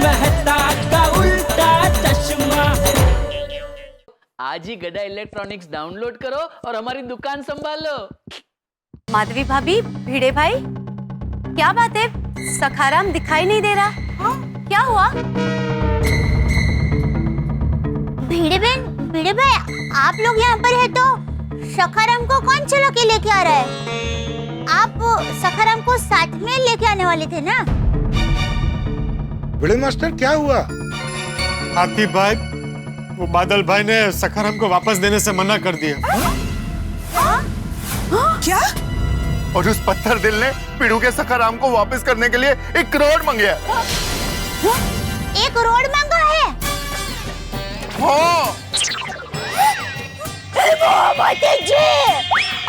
मेहता का उल्टा चश्मा। आज ही गदा इलेक्ट्रॉनिक्स डाउनलोड करो और हमारी दुकान संभालो। माधवी भाभी, भिड़े भाई, क्या बात है? सखाराम दिखाई नहीं दे रहा। हाँ? क्या हुआ? भिड़े भाई, आप लोग यहाँ पर है तो सखाराम को कौन चला के लेके आ रहा है? आप सखाराम को साथ में लेके आने वाले थे ना? भिड़े मास्टर, क्या हुआ? हाथी भाई, वो बादल भाई ने सखाराम को वापस देने से मना कर दिया। क्या? और उस पत्थर दिल ने पीड़ू के सखाराम को वापस करने के लिए 1 करोड़ मांगे। 1 करोड़ मांगा है? हाँ। जी,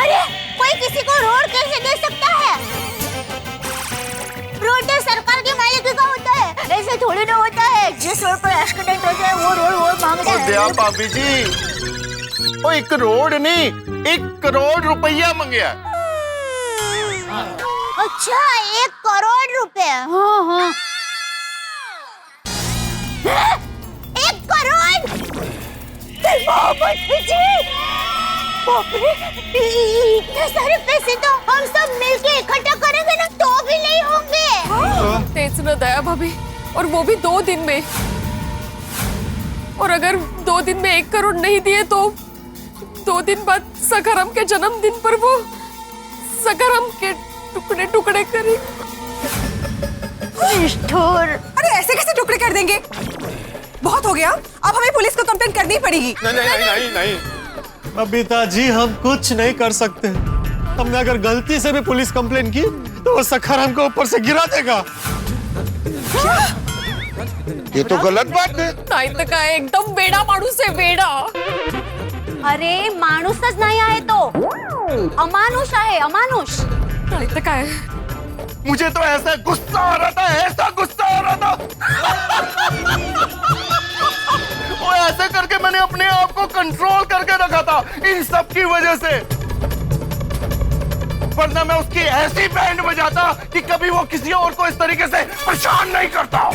अरे कोई किसी को रोड कैसे दे सकता है? रोड तो सरकार के मालिक का होता है, ऐसे थोड़ी ना होता है। जिस रोड पर एक्सीडेंट हो जाए वो रोड मांगता है। दया भाभी जी, वो 1 करोड़ नहीं, 1 करोड़ रुपया मांगे। अच्छा, 1 करोड़ रुपए? हाँ। 1 करोड़? इतने सारे पैसे तो हम सब मिलके इकट्ठा करेंगे ना तो भी नहीं होंगे। तेज न दया भाभी, और वो भी 2 दिन में। और अगर 2 दिन में 1 करोड़ नहीं दिए तो 2 दिन बाद सखाराम के जन्मदिन पर वो सखाराम के टुकड़े टुकड़े करेंगे। अरे ऐसे कैसे टुकड़े कर देंगे? बहुत हो गया, अब हमें पुलिस को कंप्लेंट करनी पड़ेगी। नहीं। बबीता जी, हम कुछ नहीं कर सकते। हमने अगर गलती से भी पुलिस कंप्लेन की तो वो सखाराम को ऊपर से गिरा देगा। क्या? ये तो गलत बात है। नाही तर काय, एकदम वेडा माणूस आहे, वेडा। अरे माणूसच नाही आहे तो, अमानुष आहे, अमानुष। नाही तर काय, मुझे तो ऐसा गुस्सा आ रहा था, ऐसा गुस्सा आ रहा था। वो ऐसे करके मैंने अपने आप को कंट्रोल करके रखा था इन सब की वजह से, वरना मैं उसकी ऐसी बैंड बजाता कि कभी वो किसी और को इस तरीके से परेशान नहीं करता।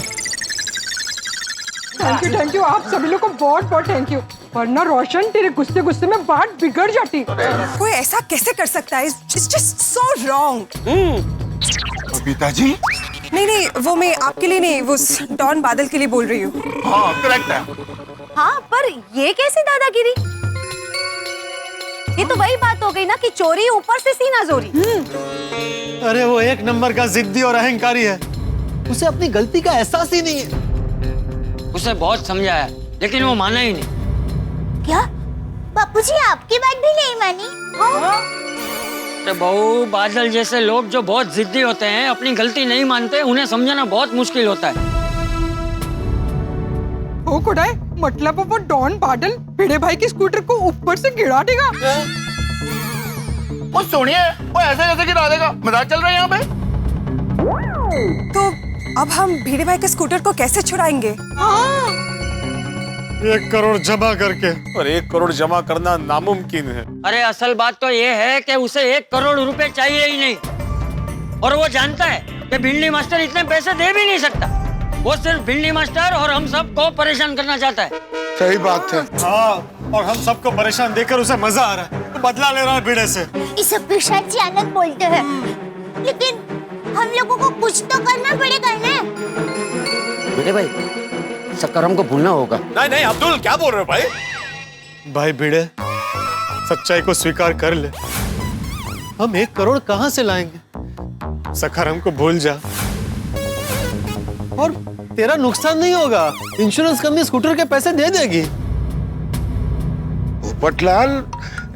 थैंक यू, आप सभी लोग को बहुत थैंक यू। वरना रोशन, तेरे गुस्से में बात बिगड़ जाती। कोई ऐसा कैसे कर सकता है? It's just so wrong. Babita ji, नहीं, वो मैं आपके लिए नहीं, वो डॉन बादल के लिए बोल रही हूँ। हाँ करेक्ट है। हाँ, पर ये कैसी दादागिरी? ये तो वही बात हो गई ना कि चोरी ऊपर से सीना जोरी। अरे वो 1 नंबर का जिद्दी और अहंकारी है, उसे अपनी गलती का एहसास ही नहीं है। उसे बहुत समझाया लेकिन वो माना ही नहीं। क्या बापूजी आपकी बात भी नहीं मानी? तो बहू, बादल जैसे लोग जो बहुत जिद्दी होते हैं, अपनी गलती नहीं मानते, उन्हें समझाना बहुत मुश्किल होता है। ओ खुदाई, मतलब वो डॉन बादल भिड़े भाई की स्कूटर को ऊपर से गिरा देगा? वो सुनिए, वो ऐसे कैसे गिरा देगा? मजाक चल रहा है यहाँ पे? तो अब हम भिड़े भाई के स्कूटर को कैसे छुड़ाएंगे? 1 करोड़ जमा करके। और 1 करोड़ जमा करना नामुमकिन है। अरे असल बात तो ये है कि उसे 1 करोड़ रुपए चाहिए ही नहीं, और वो जानता है कि भिंडी मास्टर इतने पैसे दे भी नहीं सकता। वो सिर्फ भिंडी मास्टर और हम सबको परेशान करना चाहता है। सही बात है। हाँ, और हम सबको परेशान देखकर उसे मजा आ रहा है, तो बदला ले रहा है भिड़े से। इसे पिशाची आनंद बोलते हैं, लेकिन हम लोगों को कुछ तो करना पड़ेगा ना। भिड़े भाई, सखाराम को भूलना होगा। नहीं अब्दुल, क्या बोल रहे हो भाई? भाई भिड़े, सच्चाई को स्वीकार कर ले। हम 1 करोड़ कहाँ से लाएंगे? सखाराम को भूल जा और तेरा नुकसान नहीं होगा। इंश्योरेंस कंपनी स्कूटर के पैसे दे देगी। पोपटलाल,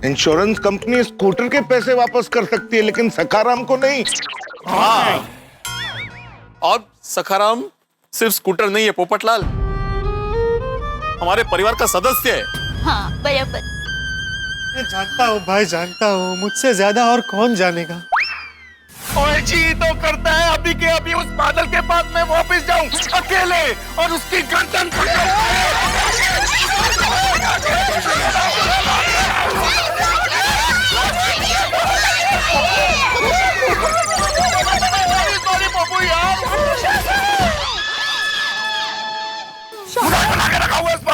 इंश्योरेंस कंपनी स्कूटर के पैसे वापस कर सकती है लेकिन सखाराम को नहीं। हाँ, और सखाराम सिर्फ स्कूटर नहीं है पोपटलाल, हमारे परिवार का सदस्य है। हाँ बराबर। मैं जानता हूँ भाई, जानता हूँ, मुझसे ज्यादा और कौन जानेगा। ओए जी तो करता है अभी के अभी उस बादल के पास मैं वापस जाऊं अकेले और उसकी गर्दन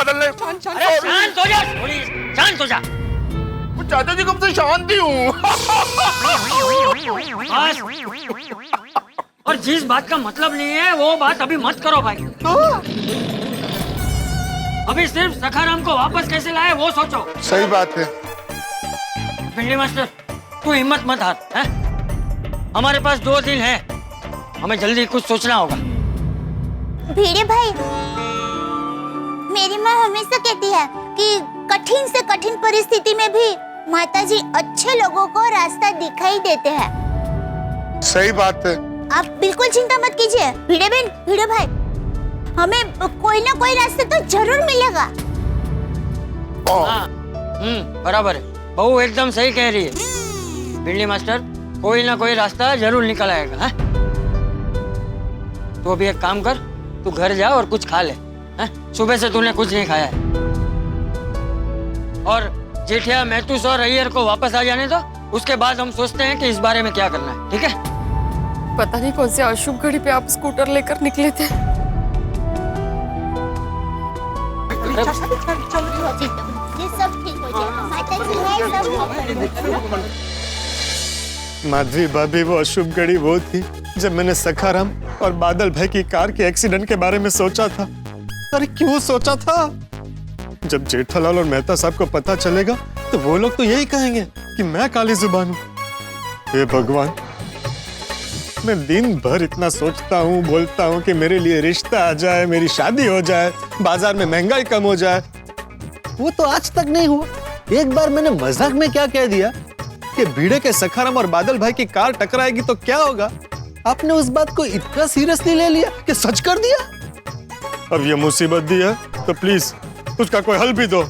बादल ने। अरे शांत हो जा, थोड़ी शांत हो जा। चाचा जी कब से शांत ही हूँ। बस। और जिस बात का मतलब नहीं है वो बात अभी मत करो भाई। अभी सिर्फ सखाराम को वापस कैसे लाए वो सोचो। सही बात है। भिंडी मास्टर तू हिम्मत मत हार, हैं? हमारे पास 2 दिन है, हमें जल्दी कुछ सोचना होगा। भिड़े भाई, मेरी माँ हमेशा कहती है कि कठिन से कठिन परिस्थिति में भी माताजी अच्छे लोगों को रास्ता दिखाई देते हैं। सही बात है। आप बिल्कुल चिंता मत कीजिए भिड़े बहन, भिड़े भाई, हमें कोई ना कोई रास्ता तो जरूर मिलेगा। हाँ, बराबर है, बहू एकदम सही कह रही है। भिंडी मास्टर कोई ना कोई रास्ता जरूर निकल आएगा। हैं? तो अभी एक काम कर, तू घर जा और कुछ खा ले। हैं? सुबह से तूने कुछ नहीं खाया है। और जेठिया, महतूस और अय्यर को वापस आ जाने दो, उसके बाद हम सोचते हैं कि इस बारे में क्या करना है। ठीक है? पता नहीं कौन से अशुभ घड़ी पे आप स्कूटर लेकर निकले थे। ये सब ठीक हो जाएगा, माताजी है सब। माधवी भाभी, वो अशुभ घड़ी वो थी जब मैंने सखाराम और बादल भाई की कार के एक्सीडेंट के बारे में सोचा था। अरे क्यों सोचा था? जब जेठालाल और मेहता साहब को पता चलेगा तो वो लोग तो यही कहेंगे कि मैं काली जुबान हूँ। हे भगवान, मैं दिन भर इतना सोचता हूँ, बोलता हूँ कि मेरे लिए रिश्ता आ जाए, मेरी शादी हो जाए, बाजार में महंगाई कम हो जाए। वो तो आज तक नहीं हुआ। एक बार मैंने मजाक में क्या कह दिया कि भिड़े के सखाराम और बादल भाई की कार टकराएगी तो क्या होगा। आपने उस बात को इतना सीरियसली ले लिया कि सच कर दिया। अब ये मुसीबत दी है तो प्लीज उसका कोई हल भी दो।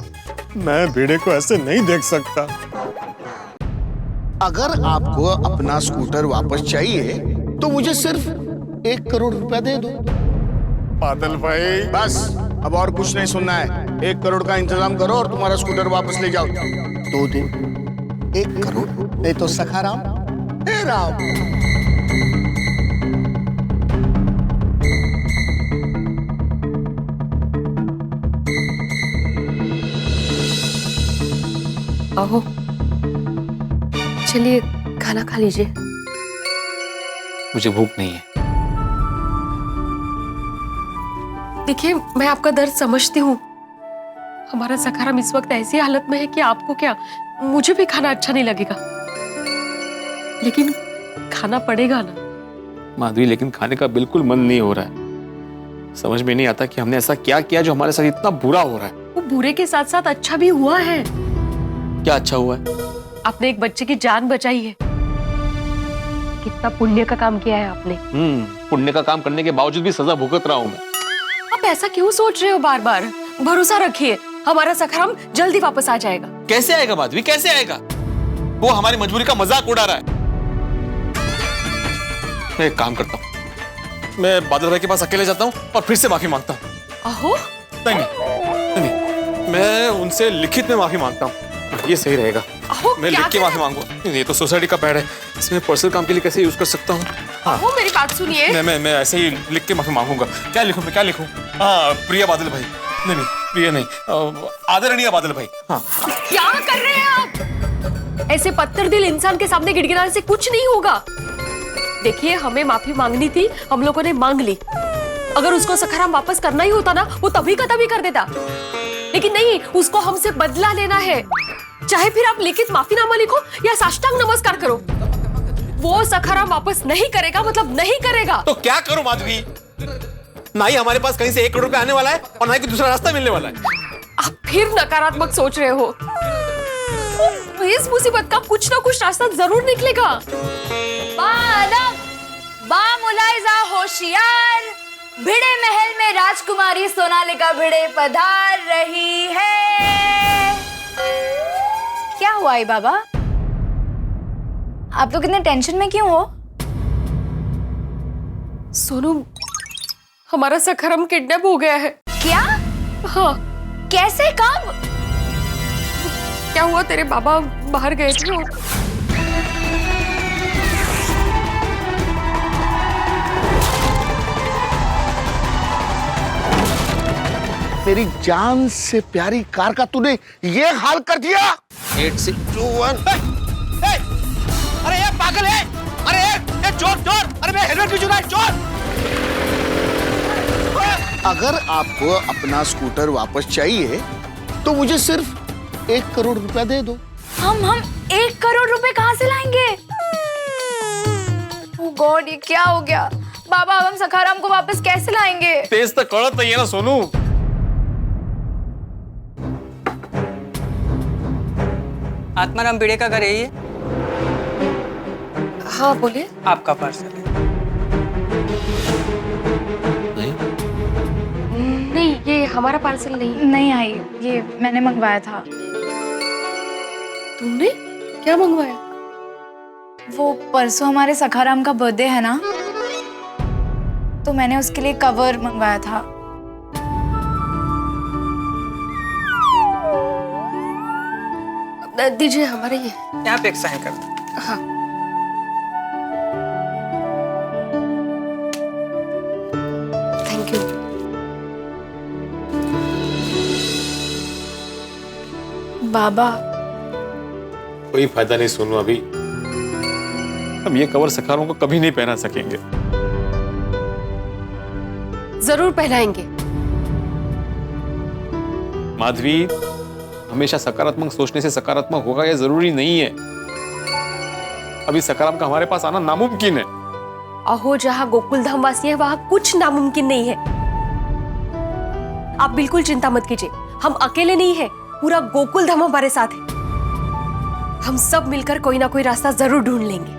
मैं भिड़े को ऐसे नहीं देख सकता। अगर आपको अपना स्कूटर वापस चाहिए तो मुझे सिर्फ 1 करोड़ रुपया दे दो। बादल भाई, बस, अब और कुछ नहीं सुनना है। 1 करोड़ का इंतजाम करो और तुम्हारा स्कूटर वापस ले जाओ। 2 दिन 1 करोड़, नहीं तो सखाराम, हे राम। आओ, चलिए खाना खा लीजिए। मुझे भूख नहीं है। देखिए, मैं आपका दर्द समझती हूँ। हमारा सखाराम इस वक्त ऐसी हालत में है कि आपको क्या, मुझे भी खाना अच्छा नहीं लगेगा, लेकिन खाना पड़ेगा ना। माधवी, लेकिन खाने का बिल्कुल मन नहीं हो रहा है। समझ में नहीं आता कि हमने ऐसा क्या किया जो हमारे साथ इतना बुरा हो रहा है। वो बुरे के साथ साथ अच्छा भी हुआ है। क्या अच्छा हुआ है? आपने एक बच्चे की जान बचाई है। कितना पुण्य का काम किया है आपने। पुण्य का काम करने के बावजूद भी सजा भुगत रहा हूँ मैं। आप ऐसा क्यों सोच रहे हो बार बार? भरोसा रखिए, हमारा सखाराम जल्दी वापस आ जाएगा। कैसे आएगा माधवी, कैसे आएगा? वो हमारी मजबूरी का मजाक उड़ा रहा है। मैं एक काम करता हूँ, मैं बादल भाई के पास अकेले जाता हूँ और फिर से माफी मांगता हूँ। अहो, नहीं, मैं उनसे लिखित में माफी मांगता हूँ, ये सही रहेगा। मैं लिख के माफी मांगूंगा। ये तो सोसाइटी का पैड है, इसमें पर्सनल काम के लिए कैसे यूज कर सकता हूँ? हाँ, मेरी बात सुनिए। मैं ऐसे ही लिख के माफी मांगूंगा। क्या लिखूं मैं, क्या लिखूं? हाँ, प्रिय बादल भाई। नहीं, प्रिय नहीं, आदरणीय बादल भाई। हाँ। क्या कर रहे हैं आप? ऐसे पत्थर दिल इंसान के सामने गिड़गिड़ाने से कुछ नहीं होगा। देखिए, हमें माफी मांगनी थी, हम लोगों ने मांग ली। अगर उसको सखाराम वापस करना ही होता ना, वो तभी का तभी कर देता, लेकिन नहीं, उसको हमसे बदला लेना है। चाहे फिर आप लिखित माफीनामा लिखो या साष्टांग नमस्कार करो, वो सखाराम वापस नहीं करेगा, मतलब नहीं करेगा। तो क्या करूं माधवी? ना ही हमारे पास कहीं से 1 करोड़ रुपए आने वाला है और ना ही कोई दूसरा रास्ता मिलने वाला है। आप फिर नकारात्मक सोच रहे हो। इस मुसीबत का कुछ ना कुछ रास्ता जरूर निकलेगा। मुलाइजा होशियार, भिड़े महल में राजकुमारी सोनालिका भिड़े पधार रही है। क्या हुआ आई बाबा? आप लोग इतने टेंशन में क्यों हो? सोनू, हमारा सखाराम किडनैप हो गया है। क्या? हाँ। कैसे, कब? क्या हुआ, तेरे बाबा बाहर गए थे और... मेरी जान से प्यारी कार का तूने ये हाल कर दिया। 8621। अरे ये पागल है, अरे ये चोर चोर, अरे मैं हेलमेट भी चुरा, चोर। अगर आपको अपना स्कूटर वापस चाहिए तो मुझे सिर्फ 1 करोड़ रुपया दे दो। हम 1 करोड़ रुपए कहाँ से लाएंगे? ओह गॉड, ये क्या हो गया? बाबा, अब हम सखाराम को वापस कैसे लाएंगे? तेज तो कड़त नहीं है ना सोनू। आत्माराम भिड़े का घर है ये? हाँ बोलिए। आपका पार्सल है। नहीं, ये हमारा पार्सल नहीं आई, ये मैंने मंगवाया था। तुमने क्या मंगवाया? वो परसों हमारे सखाराम का बर्थडे है ना, तो मैंने उसके लिए कवर मंगवाया था। दीजिए, हमारे ये यहाँ पे एक साइन कर दो। हाँ। Thank you. बाबा, कोई फायदा नहीं सोनू, अभी हम ये कवर सखारों को कभी नहीं पहना सकेंगे। जरूर पहनाएंगे। माधवी, हमेशा सकारात्मक सोचने से सकारात्मक होगा ये जरूरी नहीं है। अभी सकारात्मक का हमारे पास आना नामुमकिन है। अहो, जहाँ गोकुल धाम वासी है वहाँ कुछ नामुमकिन नहीं है। आप बिल्कुल चिंता मत कीजिए, हम अकेले नहीं है, पूरा गोकुल धाम हमारे साथ है। हम सब मिलकर कोई ना कोई रास्ता जरूर ढूंढ लेंगे।